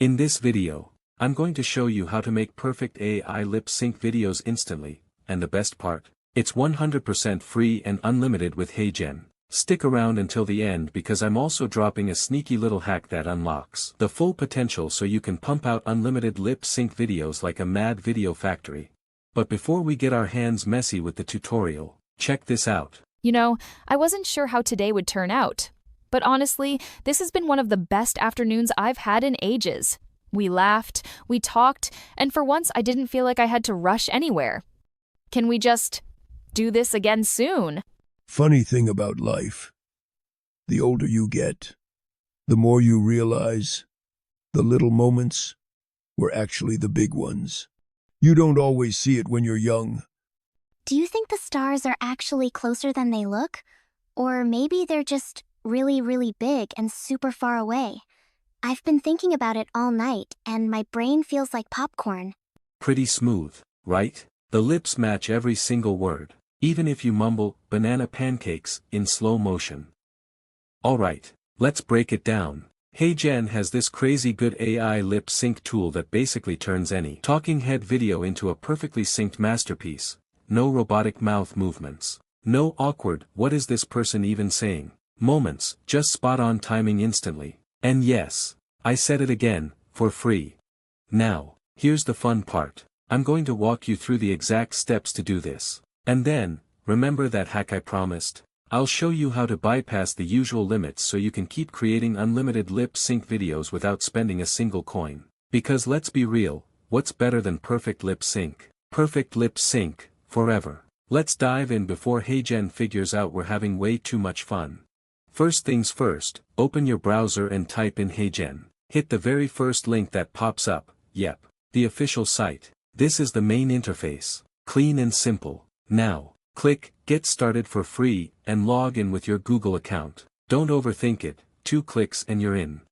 In this video, I'm going to show you how to make perfect AI lip sync videos instantly, and the best part, it's 100% free and unlimited with HeyGen. Stick around until the end because I'm also dropping a sneaky little hack that unlocks the full potential so you can pump out unlimited lip sync videos like a mad video factory. But before we get our hands messy with the tutorial, check this out. I wasn't sure how today would turn out. But honestly, this has been one of the best afternoons I've had in ages. We laughed, we talked, and for once I didn't feel like I had to rush anywhere. Can we just do this again soon? Funny thing about life. The older you get, the more you realize the little moments were actually the big ones. You don't always see it when you're young. Do you think the stars are actually closer than they look? Or maybe they're just really, really big and super far away? I've been thinking about it all night, and my brain feels like popcorn. Pretty smooth, right? The lips match every single word, even if you mumble banana pancakes in slow motion. Alright, let's break it down. HeyGen has this crazy good AI lip sync tool that basically turns any talking head video into a perfectly synced masterpiece. No robotic mouth movements. No awkward, what is this person even saying? Moments, just spot-on timing instantly. And yes, I said it again, for free. Now, here's the fun part. I'm going to walk you through the exact steps to do this. And then, remember that hack I promised? I'll show you how to bypass the usual limits so you can keep creating unlimited lip sync videos without spending a single coin. Because let's be real, what's better than perfect lip sync? Perfect lip sync, forever. Let's dive in before HeyGen figures out we're having way too much fun. First things first, open your browser and type in HeyGen. Hit the very first link that pops up, yep, the official site. This is the main interface. Clean and simple. Now, click Get Started for free, and log in with your Google account. Don't overthink it, 2 clicks and you're in.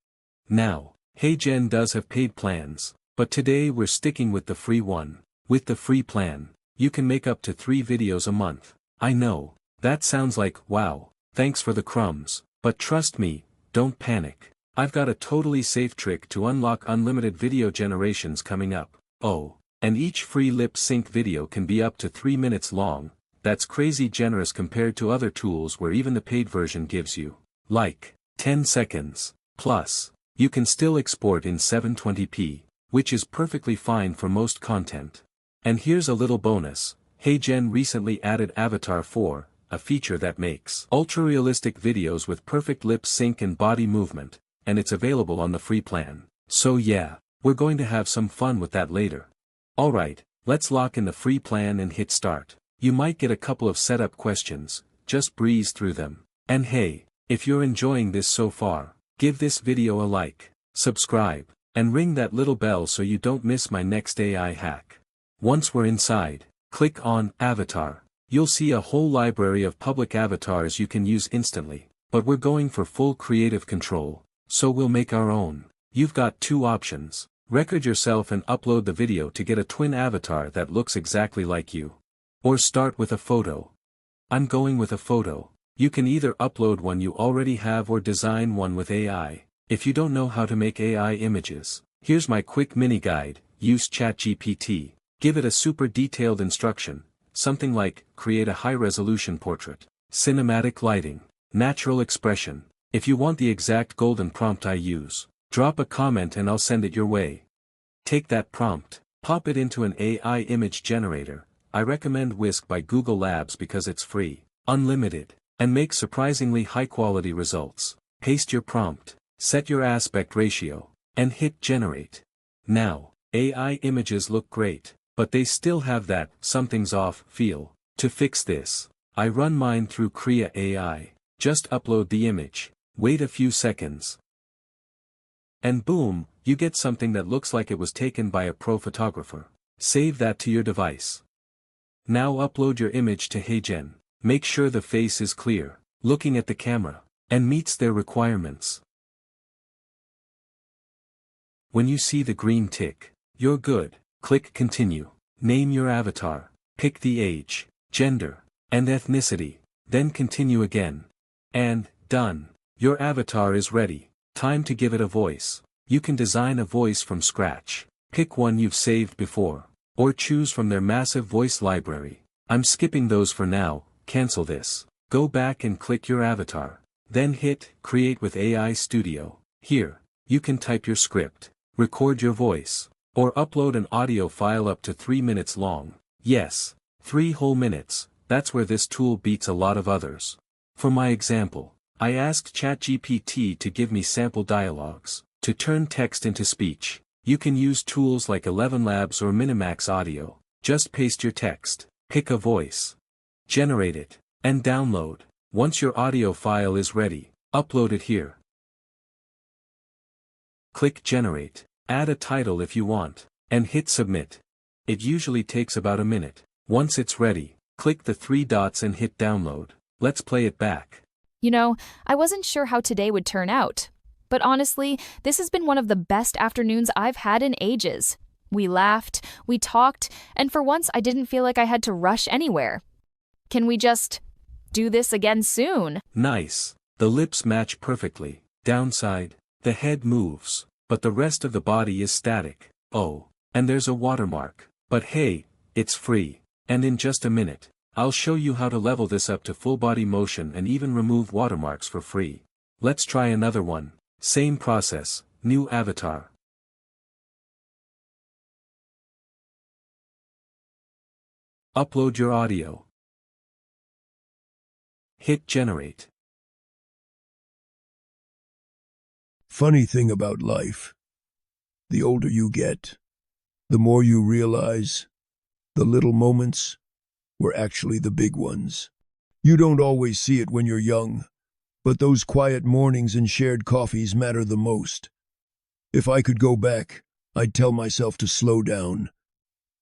Now, HeyGen does have paid plans, but today we're sticking with the free one. With the free plan, you can make up to 3 videos a month. I know, that sounds like, wow, thanks for the crumbs, but trust me, don't panic. I've got a totally safe trick to unlock unlimited video generations coming up. Oh, and each free lip sync video can be up to 3 minutes long. That's crazy generous compared to other tools where even the paid version gives you, like, 10 seconds. Plus, you can still export in 720p, which is perfectly fine for most content. And here's a little bonus, HeyGen recently added Avatar 4, a feature that makes ultra-realistic videos with perfect lip sync and body movement, and it's available on the free plan. So yeah, we're going to have some fun with that later. Alright, let's lock in the free plan and hit start. You might get a couple of setup questions, just breeze through them. And hey, if you're enjoying this so far, give this video a like, subscribe, and ring that little bell so you don't miss my next AI hack. Once we're inside, click on Avatar. You'll see a whole library of public avatars you can use instantly, but we're going for full creative control, so we'll make our own. You've got 2 options. Record yourself and upload the video to get a twin avatar that looks exactly like you. Or start with a photo. I'm going with a photo. You can either upload one you already have or design one with AI. If you don't know how to make AI images, here's my quick mini guide. Use ChatGPT. Give it a super detailed instruction. Something like, create a high-resolution portrait, cinematic lighting, natural expression. If you want the exact golden prompt I use, drop a comment and I'll send it your way. Take that prompt, pop it into an AI image generator. I recommend Whisk by Google Labs because it's free, unlimited, and makes surprisingly high-quality results. Paste your prompt, set your aspect ratio, and hit generate. Now, AI images look great, but they still have that something's off feel. To fix this, I run mine through Krea AI. Just upload the image, wait a few seconds, and boom, you get something that looks like it was taken by a pro photographer. Save that to your device. Now upload your image to HeyGen. Make sure the face is clear, looking at the camera, and meets their requirements. When you see the green tick, you're good. Click Continue. Name your avatar. Pick the age, gender, and ethnicity. Then continue again. And, done. Your avatar is ready. Time to give it a voice. You can design a voice from scratch. Pick one you've saved before, or choose from their massive voice library. I'm skipping those for now. Cancel this. Go back and click your avatar. Then hit Create with AI Studio. Here, you can type your script, record your voice, or upload an audio file up to 3 minutes long. Yes, 3 whole minutes. That's where this tool beats a lot of others. For my example, I asked ChatGPT to give me sample dialogues. To turn text into speech, you can use tools like 11 Labs or Minimax Audio. Just paste your text, pick a voice, generate it, and download. Once your audio file is ready, upload it here. Click Generate, add a title if you want, and hit Submit. It usually takes about a minute. Once it's ready, click the 3 dots and hit Download. Let's play it back. You know, I wasn't sure how today would turn out. But honestly, this has been one of the best afternoons I've had in ages. We laughed, we talked, and for once I didn't feel like I had to rush anywhere. Can we just do this again soon? Nice. The lips match perfectly. Downside, the head moves, but the rest of the body is static. Oh, and there's a watermark. But hey, it's free. And in just a minute, I'll show you how to level this up to full body motion and even remove watermarks for free. Let's try another one. Same process, new avatar. Upload your audio. Hit Generate. Funny thing about life. The older you get, the more you realize the little moments were actually the big ones. You don't always see it when you're young, but those quiet mornings and shared coffees matter the most. If I could go back, I'd tell myself to slow down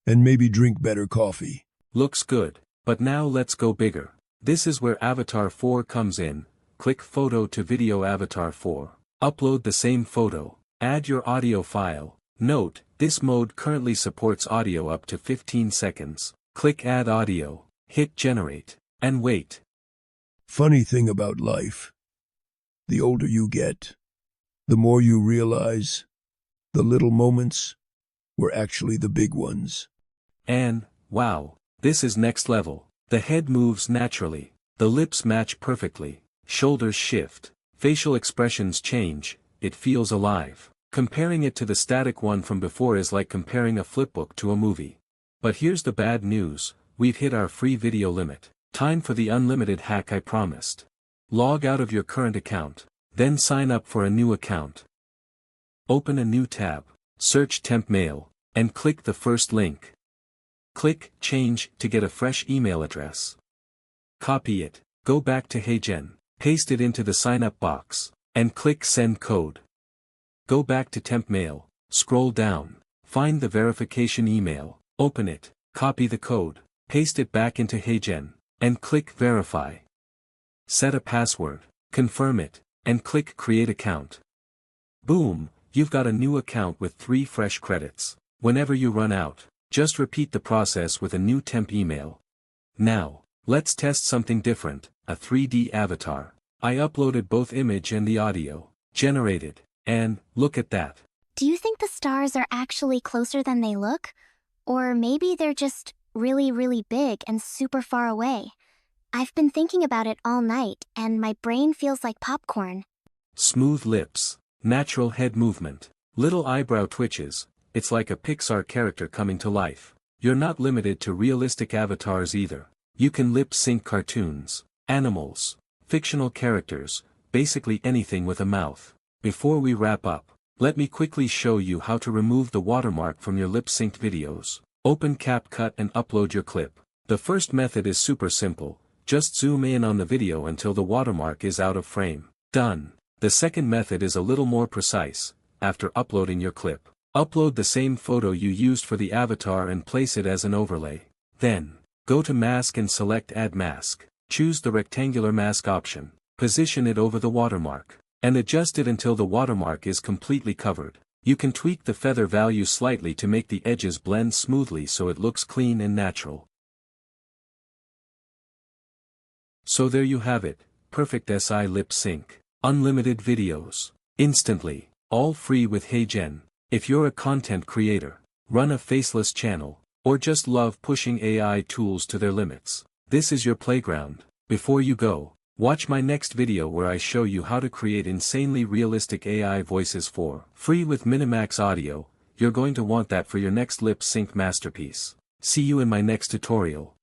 and maybe drink better coffee. Looks good, but now let's go bigger. This is where Avatar 4 comes in. Click Photo to Video Avatar 4. Upload the same photo. Add your audio file. Note, this mode currently supports audio up to 15 seconds. Click Add Audio, hit Generate, and wait. Funny thing about life. The older you get, the more you realize the little moments were actually the big ones. And, wow, this is next level. The head moves naturally, the lips match perfectly, shoulders shift, facial expressions change, it feels alive. Comparing it to the static one from before is like comparing a flipbook to a movie. But here's the bad news, we've hit our free video limit. Time for the unlimited hack I promised. Log out of your current account, then sign up for a new account. Open a new tab, search Temp Mail, and click the first link. Click Change to get a fresh email address. Copy it, go back to HeyGen, paste it into the sign up box, and click Send Code. Go back to Temp Mail, scroll down, find the verification email, open it, copy the code, paste it back into HeyGen, and click Verify. Set a password, confirm it, and click Create Account. Boom, you've got a new account with 3 fresh credits. Whenever you run out, just repeat the process with a new temp email. Now, let's test something different, a 3D avatar. I uploaded both image and the audio, generated, and, look at that. Do you think the stars are actually closer than they look? Or maybe they're just really, really big and super far away? I've been thinking about it all night, and my brain feels like popcorn. Smooth lips, natural head movement, little eyebrow twitches, it's like a Pixar character coming to life. You're not limited to realistic avatars either. You can lip-sync cartoons, animals, fictional characters, basically anything with a mouth. Before we wrap up, let me quickly show you how to remove the watermark from your lip-synced videos. Open CapCut and upload your clip. The first method is super simple, just zoom in on the video until the watermark is out of frame. Done. The second method is a little more precise. After uploading your clip, upload the same photo you used for the avatar and place it as an overlay. Then, go to Mask and select Add Mask. Choose the rectangular mask option, position it over the watermark, and adjust it until the watermark is completely covered. You can tweak the feather value slightly to make the edges blend smoothly so it looks clean and natural. So there you have it, perfect SI lip sync. Unlimited videos. Instantly. All free with HeyGen. If you're a content creator, run a faceless channel, or just love pushing AI tools to their limits, this is your playground. Before you go, watch my next video where I show you how to create insanely realistic AI voices for free with Minimax Audio. You're going to want that for your next lip sync masterpiece. See you in my next tutorial.